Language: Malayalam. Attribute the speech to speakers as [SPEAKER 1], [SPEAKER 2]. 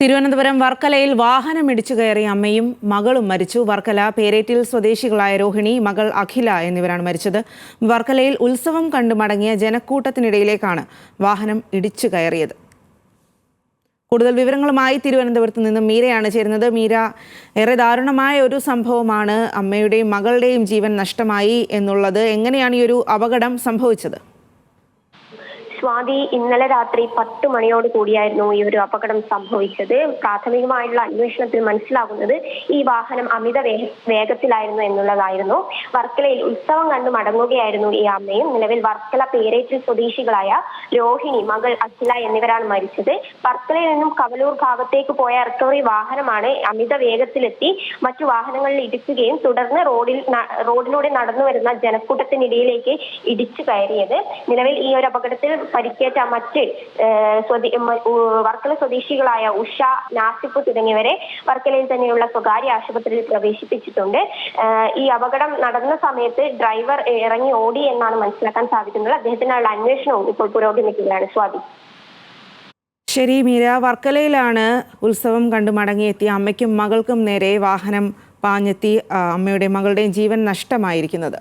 [SPEAKER 1] തിരുവനന്തപുരം വർക്കലയിൽ വാഹനമിടിച്ചു കയറിയ അമ്മയും മകളും മരിച്ചു. വർക്കല പേരേറ്റിൽ സ്വദേശികളായ രോഹിണി, മകൾ അഖില എന്നിവരാണ് മരിച്ചത്. വർക്കലയിൽ ഉത്സവം കണ്ടു മടങ്ങിയ ജനക്കൂട്ടത്തിനിടയിലേക്കാണ് വാഹനം ഇടിച്ചു കയറിയത്. കൂടുതൽ വിവരങ്ങളുമായി തിരുവനന്തപുരത്ത് നിന്നും മീരയാണ് ചേരുന്നത്. മീര, ഏറെ ദാരുണമായ ഒരു സംഭവമാണ്. അമ്മയുടെയും മകളുടെയും ജീവൻ നഷ്ടമായി എന്നുള്ളത്. എങ്ങനെയാണ് ഈ ഒരു അപകടം സംഭവിച്ചത്?
[SPEAKER 2] സ്വാതി, ഇന്നലെ രാത്രി 10 മണിയോട് കൂടിയായിരുന്നു ഈ ഒരു അപകടം സംഭവിച്ചത്. പ്രാഥമികമായുള്ള അന്വേഷണത്തിൽ മനസ്സിലാകുന്നത് ഈ വാഹനം അമിത വേഗത്തിലായിരുന്നു എന്നുള്ളതായിരുന്നു. വർക്കലയിൽ ഉത്സവം കണ്ടു മടങ്ങുകയായിരുന്നു ഈ അമ്മയും. നിലവിൽ വർക്കല പേരേറ്റിൽ സ്വദേശികളായ രോഹിണി, മകൾ അഖില എന്നിവരാണ് മരിച്ചത്. വർക്കലയിൽ നിന്നും കവലൂർ ഭാഗത്തേക്ക് പോയ റിക്കവറി വാഹനമാണ് അമിത വേഗത്തിലെത്തി മറ്റു വാഹനങ്ങളിൽ ഇടിക്കുകയും തുടർന്ന് റോഡിലൂടെ നടന്നു വരുന്ന ജനക്കൂട്ടത്തിനിടയിലേക്ക് ഇടിച്ചു കയറിയത്. നിലവിൽ ഈ ഒരു അപകടത്തിൽ പരിക്കേറ്റ മറ്റ് വർക്കല സ്വദേശികളായ ഉഷ, നാസിഫ് തുടങ്ങിയവരെ വർക്കലയിൽ തന്നെയുള്ള സ്വകാര്യ ആശുപത്രിയിൽ പ്രവേശിപ്പിച്ചിട്ടുണ്ട്. ഈ അപകടം നടന്ന സമയത്ത് ഡ്രൈവർ ഇറങ്ങി ഓടി എന്നാണ് മനസ്സിലാക്കാൻ സാധിക്കുന്നത്. അദ്ദേഹത്തിനുള്ള അന്വേഷണവും ഇപ്പോൾ പുരോഗമിക്കുകയാണ്. സ്വാതി.
[SPEAKER 1] ശരി മീര, വർക്കലയിലാണ് ഉത്സവം കണ്ടു മടങ്ങിയെത്തിയ അമ്മയ്ക്കും മകൾക്കും നേരെ വാഹനം പാഞ്ഞെത്തി അമ്മയുടെയും മകളുടെയും ജീവൻ നഷ്ടമായിരിക്കുന്നത്.